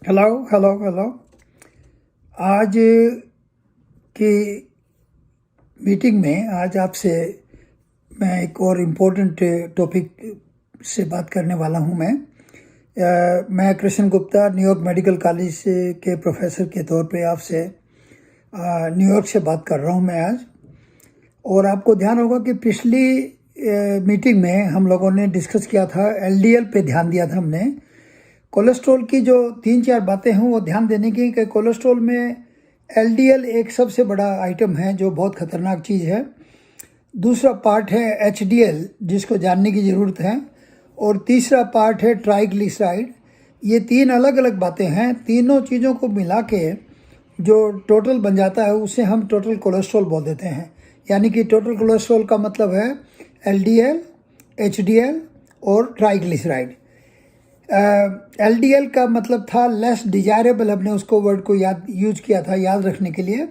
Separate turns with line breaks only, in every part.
Hello hello hello. आज की meeting में आज आपसे मैं एक और इम्पोर्टेंट टॉपिक से बात करने वाला हूं। मैं Krishna Gupta New York medical college के प्रोफेसर के तौर पे आपसे न्यूयॉर्क से बात कर रहा हूं मैं आज। और आपको ध्यान होगा कि पिछली मीटिंग में हम लोगों ने डिस्कस किया था, एलडीएल पे ध्यान दिया था हमने। कोलेस्ट्रॉल की जो 3-4 बातें हैं वो ध्यान देने की कि कोलेस्ट्रॉल में एलडीएल एक सबसे बड़ा आइटम है जो बहुत ख़तरनाक चीज़ है। दूसरा पार्ट है एचडीएल जिसको जानने की ज़रूरत है, और तीसरा पार्ट है ट्राइग्लिसराइड। ये 3 अलग अलग बातें हैं। तीनों चीज़ों को मिला के जो टोटल बन जाता है उसे हम टोटल कोलेस्ट्रॉल बोल देते हैं। यानी कि टोटल कोलेस्ट्रॉल का मतलब है एलडीएल, एचडीएल और ट्राइग्लिसराइड। एलडीएल का मतलब था लेस डिजायरेबल, हमने उसको वर्ड को यूज किया था याद रखने के लिए।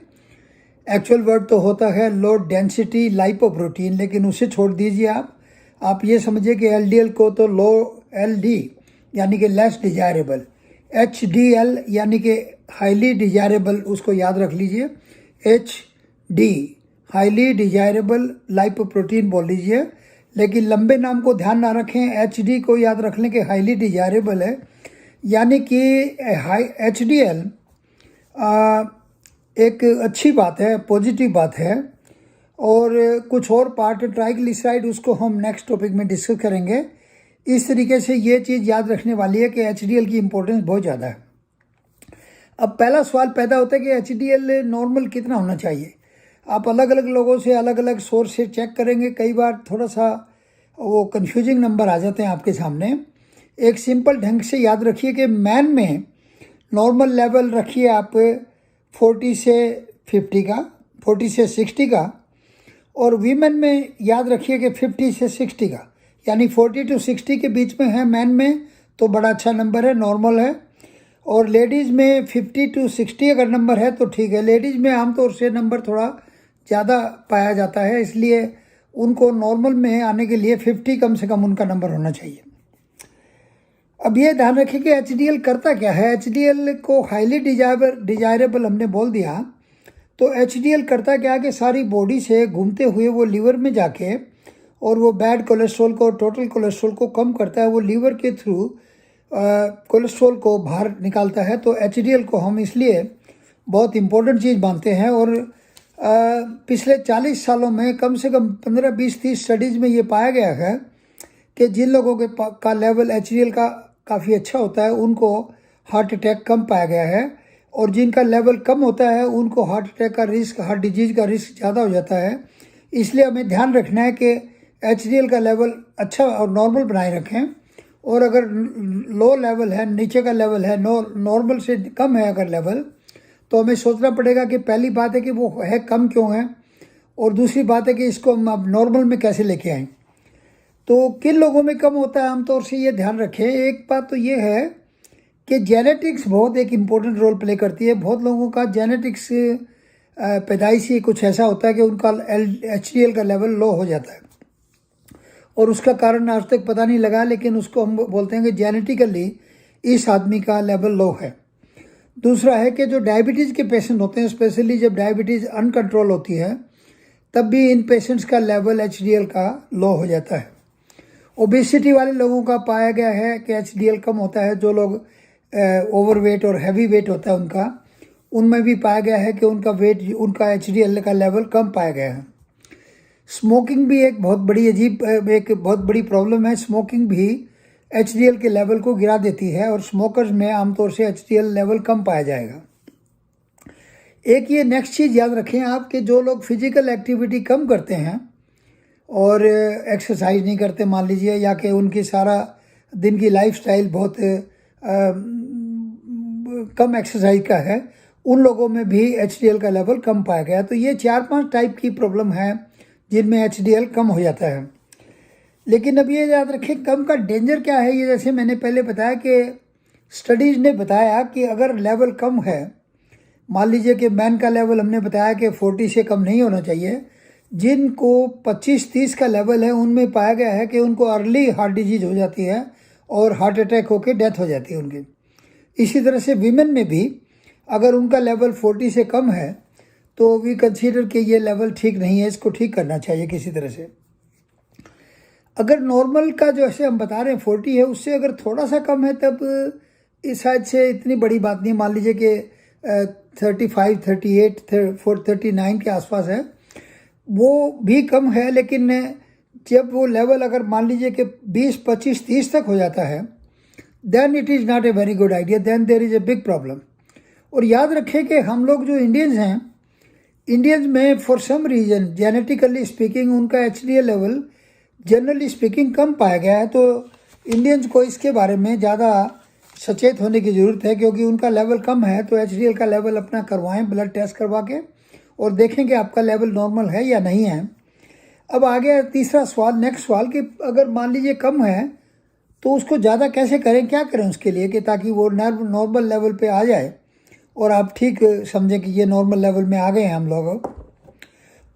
एक्चुअल वर्ड तो होता है लो डेंसिटी लाइपोप्रोटीन, लेकिन उसे छोड़ दीजिए। आप ये समझिए कि एलडीएल को तो लो एलडी यानी कि लेस डिजायरेबल, एचडीएल यानी कि हाईली डिजायरेबल, उसको याद रख लीजिए। एचडी हाईली डिजायरेबल लाइपोप्रोटीन बोल लीजिए, लेकिन लंबे नाम को ध्यान ना रखें। एचडी को याद रख लें कि हाईली डिजायरेबल है। यानी कि एचडीएल एक अच्छी बात है, पॉजिटिव बात है। और कुछ और पार्ट ट्राइग्लिसराइड उसको हम नेक्स्ट टॉपिक में डिस्कस करेंगे। इस तरीके से ये चीज़ याद रखने वाली है कि एचडीएल की इम्पोर्टेंस बहुत ज़्यादा है। अब पहला सवाल पैदा होता है कि एचडीएल नॉर्मल कितना होना चाहिए। आप अलग अलग लोगों से अलग अलग सोर्स से चेक करेंगे, कई बार थोड़ा सा वो कंफ्यूजिंग नंबर आ जाते हैं आपके सामने। एक सिंपल ढंग से याद रखिए कि मैन में नॉर्मल लेवल रखिए आप 40 से 50 का, 40 से 60 का, और वीमेन में याद रखिए कि 50 से 60 का, यानी 40 to 60 के बीच में है मैन में तो बड़ा अच्छा नंबर है, नॉर्मल है। और लेडीज़ में 50 to 60 अगर नंबर है तो ठीक है। लेडीज़ में आमतौर से नंबर थोड़ा ज़्यादा पाया जाता है, इसलिए उनको नॉर्मल में आने के लिए 50 कम से कम उनका नंबर होना चाहिए। अब ये ध्यान रखें कि एचडीएल करता क्या है। एचडीएल को हाईली डिजायरेबल हमने बोल दिया, तो एचडीएल करता क्या है कि सारी बॉडी से घूमते हुए वो लीवर में जाके और वो बैड कोलेस्ट्रॉल को, टोटल कोलेस्ट्रॉल को कम करता है। वो लीवर के थ्रू कोलेस्ट्रॉल को बाहर निकालता है। तो एचडीएल को हम इसलिए बहुत इम्पोर्टेंट चीज़ मानते हैं। और पिछले 40 सालों में कम से कम 15, 20, 30 स्टडीज़ में ये पाया गया है कि जिन लोगों के का लेवल एचडीएल का काफ़ी अच्छा होता है उनको हार्ट अटैक कम पाया गया है, और जिनका लेवल कम होता है उनको हार्ट अटैक का रिस्क, हार्ट डिजीज का रिस्क ज़्यादा हो जाता है। इसलिए हमें ध्यान रखना है कि एचडीएल का लेवल अच्छा और नॉर्मल बनाए रखें। और अगर लो लेवल है, नीचे का लेवल है, नॉर्मल से कम है अगर लेवल, तो हमें सोचना पड़ेगा कि पहली बात है कि वो है कम क्यों है, और दूसरी बात है कि इसको हम अब नॉर्मल में कैसे लेके आएँ। तो किन लोगों में कम होता है आमतौर से ये ध्यान रखें। एक बात तो ये है कि जेनेटिक्स बहुत एक इम्पोर्टेंट रोल प्ले करती है। बहुत लोगों का जेनेटिक्स पैदाइशी कुछ ऐसा होता है कि उनका एचडीएल का लेवल लो हो जाता है, और उसका कारण आज तक पता नहीं लगा, लेकिन उसको हम बोलते हैं कि जेनेटिकली इस आदमी का लेवल लो है। दूसरा है कि जो डायबिटीज़ के पेशेंट होते हैं, स्पेशली जब डायबिटीज़ अनकंट्रोल होती है तब भी इन पेशेंट्स का लेवल एचडीएल का लो हो जाता है। ओबेसिटी वाले लोगों का पाया गया है कि एचडीएल कम होता है। जो लोग ओवरवेट और हैवी वेट होता है उनका, उनमें भी पाया गया है कि उनका एचडीएल का लेवल कम पाया गया है। स्मोकिंग भी एक बहुत बड़ी प्रॉब्लम है। स्मोकिंग भी एचडीएल के लेवल को गिरा देती है, और स्मोकर्स में आमतौर से एचडीएल लेवल कम पाया जाएगा। एक ये नेक्स्ट चीज़ याद रखें आप कि जो लोग फिजिकल एक्टिविटी कम करते हैं और एक्सरसाइज नहीं करते मान लीजिए, या कि उनकी सारा दिन की लाइफस्टाइल बहुत कम एक्सरसाइज का है, उन लोगों में भी एचडीएल का लेवल कम पाया गया। तो ये 4-5 टाइप की प्रॉब्लम है जिनमें एचडीएल कम हो जाता है। लेकिन अब ये याद रखें कम का डेंजर क्या है। ये जैसे मैंने पहले बताया कि स्टडीज़ ने बताया कि अगर लेवल कम है, मान लीजिए कि मैन का लेवल हमने बताया कि 40 से कम नहीं होना चाहिए, जिनको 25-30 का लेवल है उनमें पाया गया है कि उनको अर्ली हार्ट डिजीज हो जाती है और हार्ट अटैक होकर डेथ हो जाती है उनकी। इसी तरह से वीमेन में भी अगर उनका लेवल 40 से कम है तो वी कंसीडर कि ये लेवल ठीक नहीं है, इसको ठीक करना चाहिए किसी तरह से। अगर नॉर्मल का जो ऐसे हम बता रहे हैं 40 है, उससे अगर थोड़ा सा कम है तब इस साइड से इतनी बड़ी बात नहीं। मान लीजिए कि 35, 38, 39 के आसपास है, वो भी कम है। लेकिन जब वो लेवल अगर मान लीजिए कि 20, 25, 30 तक हो जाता है, then it is not a very good idea, then there is a big problem. और याद रखें कि हम लोग जो इंडियंस हैं, इंडियंस में for some reason genetically speaking उनका HDL लेवल जनरली स्पीकिंग कम पाया गया है। तो इंडियंस को इसके बारे में ज़्यादा सचेत होने की ज़रूरत है, क्योंकि उनका लेवल कम है। तो HDL का लेवल अपना करवाएं ब्लड टेस्ट करवा के, और देखें कि आपका लेवल नॉर्मल है या नहीं है। अब आ गया तीसरा सवाल, नेक्स्ट सवाल, कि अगर मान लीजिए कम है तो उसको ज़्यादा कैसे करें, क्या करें उसके लिए कि ताकि वो नॉर्मल लेवल पे आ जाए और आप ठीक समझें कि ये नॉर्मल लेवल में आ गए हैं हम लोग।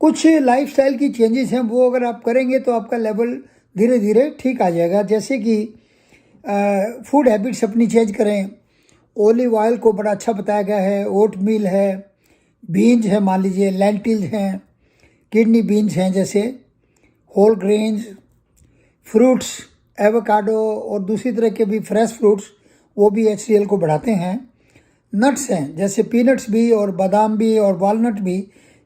कुछ लाइफस्टाइल की चेंजेस हैं, वो अगर आप करेंगे तो आपका लेवल धीरे धीरे ठीक आ जाएगा। जैसे कि फूड हैबिट्स अपनी चेंज करें। ओलिव ऑयल को बड़ा अच्छा बताया गया है, ओट मील है, बीन्स है, मान लीजिए लेंटिल्स हैं, किडनी बीन्स हैं, जैसे होल ग्रेन्स, फ्रूट्स, एवोकाडो और दूसरी तरह के भी फ्रेश फ्रूट्स, वो भी HDL को बढ़ाते हैं। नट्स हैं जैसे पीनट्स भी और बादाम भी और वालनट भी,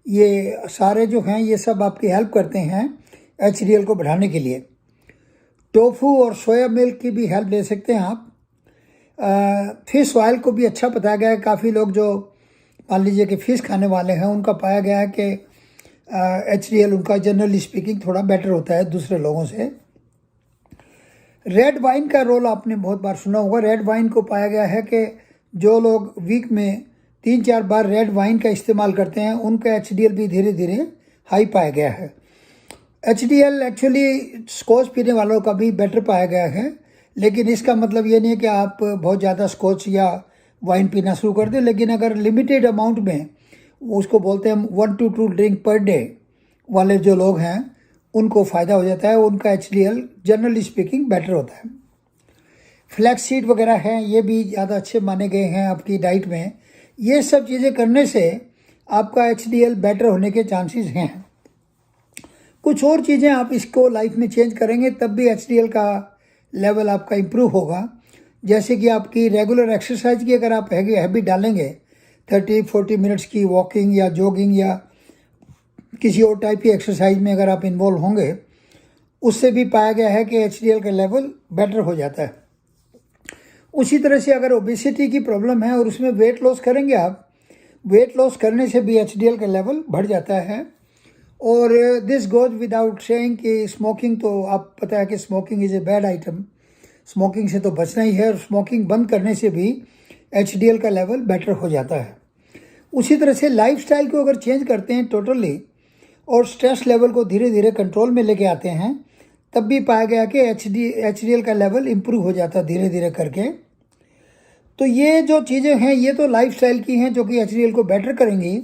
ये सारे जो हैं ये सब आपकी हेल्प करते हैं HDL को बढ़ाने के लिए। टोफू और सोया मिल्क की भी हेल्प ले सकते हैं आप। फिश ऑयल को भी अच्छा बताया गया है। काफ़ी लोग जो मान लीजिए कि फ़िश खाने वाले हैं, उनका पाया गया है कि HDL उनका जनरली स्पीकिंग थोड़ा बेटर होता है दूसरे लोगों से। रेड वाइन का रोल आपने बहुत बार सुना होगा। रेड वाइन को पाया गया है कि जो लोग वीक में 3-4 बार रेड वाइन का इस्तेमाल करते हैं, उनका HDL भी धीरे धीरे हाई पाया गया है। HDL एक्चुअली स्कॉच पीने वालों का भी बेटर पाया गया है, लेकिन इसका मतलब ये नहीं है कि आप बहुत ज़्यादा स्कॉच या वाइन पीना शुरू कर दें। लेकिन अगर लिमिटेड अमाउंट में, उसको बोलते हैं 1 to 2 ड्रिंक पर डे वाले जो लोग हैं, उनको फ़ायदा हो जाता है, उनका HDL जनरली स्पीकिंग बेटर होता है। फ्लैक्स सीड वगैरह हैं, ये भी ज़्यादा अच्छे माने गए हैं आपकी डाइट में। ये सब चीज़ें करने से आपका HDL बेटर होने के चांसेस हैं। कुछ और चीज़ें आप इसको लाइफ में चेंज करेंगे तब भी HDL का लेवल आपका इम्प्रूव होगा। जैसे कि आपकी रेगुलर एक्सरसाइज की अगर आप हैबिट डालेंगे, 30-40 मिनट्स की वॉकिंग या जॉगिंग या किसी और टाइप की एक्सरसाइज में अगर आप इन्वॉल्व होंगे, उससे भी पाया गया है कि HDL का लेवल बेटर हो जाता है। उसी तरह से अगर ओबेसिटी की प्रॉब्लम है और उसमें वेट लॉस करेंगे आप, वेट लॉस करने से भी HDL का लेवल बढ़ जाता है। और दिस गोज विदाउट सेइंग कि स्मोकिंग, तो आप पता है कि smoking is a bad item, smoking से तो बचना ही है। और स्मोकिंग बंद करने से भी HDL का लेवल बेटर हो जाता है। उसी तरह से लाइफस्टाइल को अगर चेंज करते हैं टोटली और स्ट्रेस लेवल को धीरे धीरे कंट्रोल में लेके आते हैं, तब भी पाया गया कि HDL का लेवल इम्प्रूव हो जाता है धीरे धीरे करके। तो ये जो चीज़ें हैं ये तो लाइफस्टाइल की हैं जो कि HDL को बेटर करेंगी।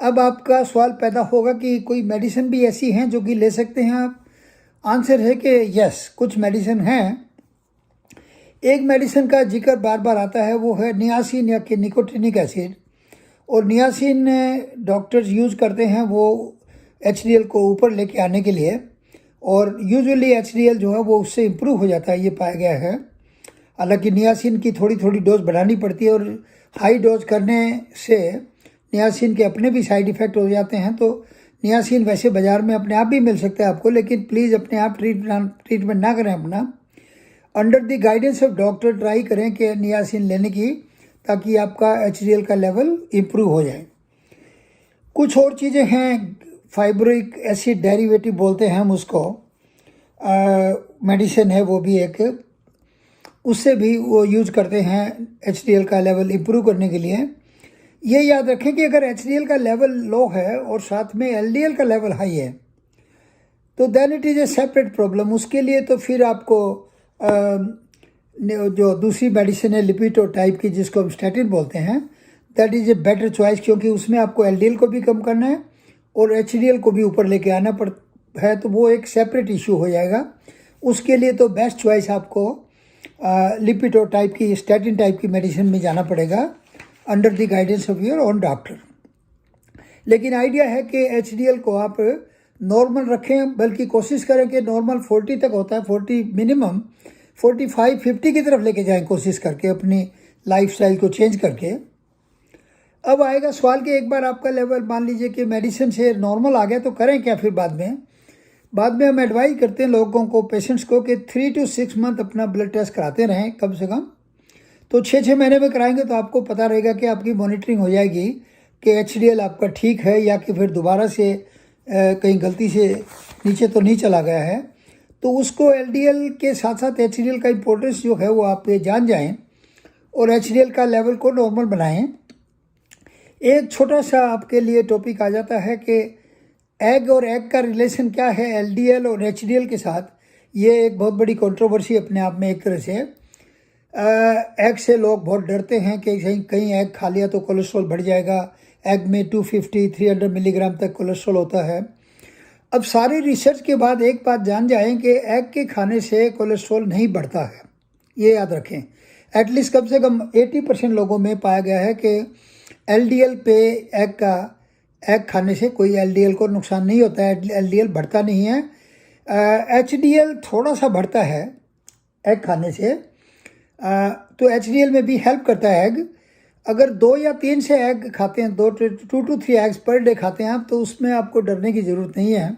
अब आपका सवाल पैदा होगा कि कोई मेडिसिन भी ऐसी हैं जो कि ले सकते हैं आप। आंसर है कि यस, कुछ मेडिसिन हैं। एक मेडिसिन का जिक्र बार बार आता है, वो है नियासिन या कि निकोटिनिक एसिड। और नियासिन डॉक्टर्स यूज़ करते हैं वो HDL को ऊपर लेके आने के लिए, और यूजुअली HDL जो है वो उससे इम्प्रूव हो जाता है, ये पाया गया है। हालांकि नियासिन की थोड़ी थोड़ी डोज बढ़ानी पड़ती है, और हाई डोज करने से नियासिन के अपने भी साइड इफ़ेक्ट हो जाते हैं। तो नियासिन वैसे बाज़ार में अपने आप भी मिल सकता है आपको, लेकिन प्लीज़ अपने आप ट्रीटमेंट ना करें अपना। Under the guidance of doctor try करें कि नियासिन लेने की, ताकि आपका HDL का लेवल इम्प्रूव हो जाए। कुछ और चीज़ें हैं, फाइब्रिक एसिड डेरिवेटिव बोलते हैं हम उसको, मेडिसिन है वो भी एक, उससे भी वो यूज करते हैं HDL का लेवल इम्प्रूव करने के लिए। ये याद रखें कि अगर HDL का लेवल लो है और साथ में LDL का लेवल हाई है, तो then it is a separate problem. उसके लिए तो फिर आपको जो दूसरी मेडिसिन है लिपिटो टाइप की, जिसको हम स्टैटिन बोलते हैं, that is a better choice, क्योंकि उसमें आपको LDL को भी कम करना है और HDL को भी ऊपर लेके आना है, तो वो एक सेपरेट इशू हो जाएगा। उसके लिए तो बेस्ट चॉइस आपको लिपिडो टाइप की, स्टैटिन टाइप की मेडिसिन में जाना पड़ेगा under the guidance of your own doctor. लेकिन आइडिया है कि HDL को आप नॉर्मल रखें, बल्कि कोशिश करें कि नॉर्मल 40 तक होता है, 40 मिनिमम, 45-50 की तरफ लेके जाएं कोशिश करके, अपनी लाइफस्टाइल को चेंज करके। अब आएगा सवाल कि एक बार आपका लेवल मान लीजिए कि मेडिसिन से नॉर्मल आ गया तो करें क्या फिर बाद में हम एडवाइस करते हैं लोगों को, पेशेंट्स को, कि 3 to 6 मंथ अपना ब्लड टेस्ट कराते रहें कम से कम। तो 6 महीने में कराएंगे तो आपको पता रहेगा कि आपकी मॉनिटरिंग हो जाएगी कि HDL आपका ठीक है या कि फिर दोबारा से कहीं गलती से नीचे तो नहीं चला गया है। तो उसको LDL के साथ साथ HDL का इम्पोर्टेंस जो है वो आप जान जाएं और HDL का लेवल को नॉर्मल बनाएं। एक छोटा सा आपके लिए टॉपिक आ जाता है कि एग और एग का रिलेशन क्या है LDL और HDL के साथ। ये एक बहुत बड़ी कंट्रोवर्सी अपने आप में एक तरह से। एग से लोग बहुत डरते हैं कि कहीं एग खा लिया तो कोलेस्ट्रॉल बढ़ जाएगा। एग में 250-300 मिलीग्राम तक कोलेस्ट्रॉल होता है। अब सारी रिसर्च के बाद एक बात जान जाएं कि एग के खाने से कोलेस्ट्रॉल नहीं बढ़ता है, ये याद रखें। एटलीस्ट कम से कम 80% लोगों में पाया गया है कि LDL पे एग खाने से कोई LDL को नुकसान नहीं होता है, LDL बढ़ता नहीं है। HDL थोड़ा सा बढ़ता है एग खाने से। तो HDL में भी हेल्प करता है एग। अगर 2 या 3 से एग खाते हैं, 2 to 3 एग्स पर डे खाते हैं आप, तो उसमें आपको डरने की ज़रूरत नहीं है।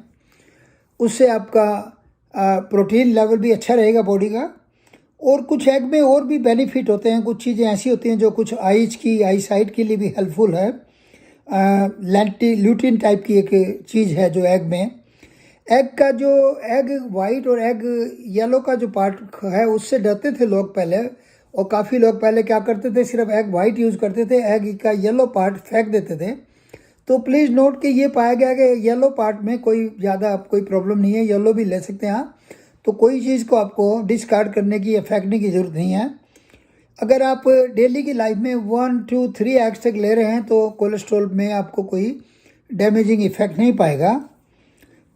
उससे आपका प्रोटीन लेवल भी अच्छा रहेगा बॉडी का। और कुछ एग में और भी बेनिफिट होते हैं, कुछ चीज़ें ऐसी होती हैं जो कुछ आई साइट के लिए भी हेल्पफुल है। ल्यूटिन टाइप की एक चीज़ है जो एग में। एग का जो एग वाइट और एग येलो का जो पार्ट है उससे डरते थे लोग पहले, और काफ़ी लोग पहले क्या करते थे, सिर्फ एग वाइट यूज़ करते थे, एग का येलो पार्ट फेंक देते थे। तो प्लीज़ नोट कि ये पाया गया कि येलो पार्ट में कोई ज़्यादा कोई प्रॉब्लम नहीं है, येलो भी ले सकते हैं आप। तो कोई चीज़ को आपको डिस्कार्ड करने की या फेंकने की ज़रूरत नहीं है। अगर आप डेली की लाइफ में 1 to 3 एग्स तक ले रहे हैं तो कोलेस्ट्रॉल में आपको कोई डैमेजिंग इफेक्ट नहीं पाएगा,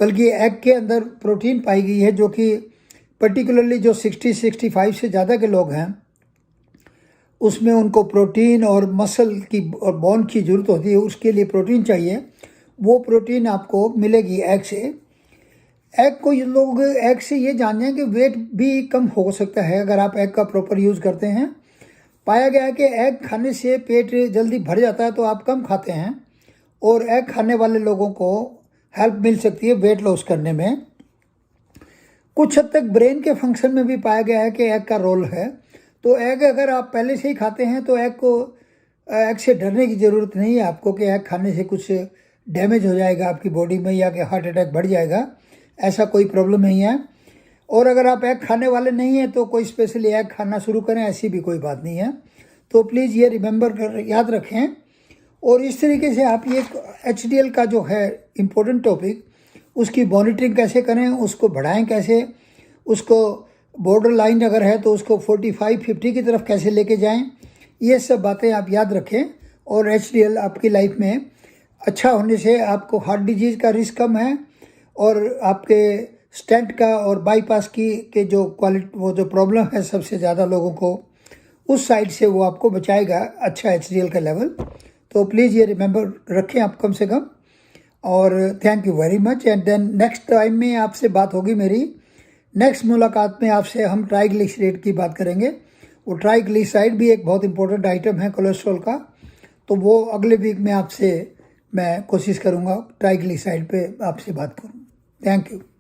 बल्कि एग के अंदर प्रोटीन पाई गई है जो कि पर्टिकुलरली जो 60-65 से ज़्यादा के लोग हैं उसमें उनको प्रोटीन और मसल की और बोन की ज़रूरत होती है, उसके लिए प्रोटीन चाहिए। वो प्रोटीन आपको मिलेगी एग से। एग को ये लोग एग से ये जान जाएं कि वेट भी कम हो सकता है अगर आप एग का प्रॉपर यूज़ करते हैं। पाया गया है कि एग खाने से पेट जल्दी भर जाता है तो आप कम खाते हैं, और एग खाने वाले लोगों को हेल्प मिल सकती है वेट लॉस करने में। कुछ हद तक ब्रेन के फंक्शन में भी पाया गया है कि एग का रोल है। तो एग अगर आप पहले से ही खाते हैं तो एग से डरने की ज़रूरत नहीं है आपको कि एग खाने से कुछ डैमेज हो जाएगा आपकी बॉडी में या कि हार्ट अटैक बढ़ जाएगा, ऐसा कोई प्रॉब्लम नहीं है। और अगर आप एग खाने वाले नहीं हैं तो कोई स्पेशली एग खाना शुरू करें, ऐसी भी कोई बात नहीं है। तो प्लीज़ ये याद रखें। और इस तरीके से आप ये HDL का जो है इम्पोर्टेंट टॉपिक, उसकी मॉनिटरिंग कैसे करें, उसको बढ़ाएं कैसे, उसको बॉर्डर लाइन अगर है तो उसको 45-50 की तरफ कैसे लेके जाएं, ये सब बातें आप याद रखें। और HDL आपकी लाइफ में अच्छा होने से आपको हार्ट डिजीज़ का रिस्क कम है, और आपके स्टेंट का और बाईपास के जो वो जो प्रॉब्लम है सबसे ज़्यादा लोगों को, उस साइड से वो आपको बचाएगा अच्छा HDL का लेवल। तो प्लीज़ ये रिमेंबर रखें आप कम से कम। और thank you very much. And then next time में आपसे बात होगी मेरी, नेक्स्ट मुलाकात में आपसे हम ट्राइग्लिसराइड की बात करेंगे। वो ट्राइग्लिसराइड भी एक बहुत इंपॉर्टेंट आइटम है कोलेस्ट्रॉल का, तो वो अगले वीक में आपसे मैं कोशिश करूँगा ट्राइग्लिसराइड पे आपसे बात करूँ। Thank you.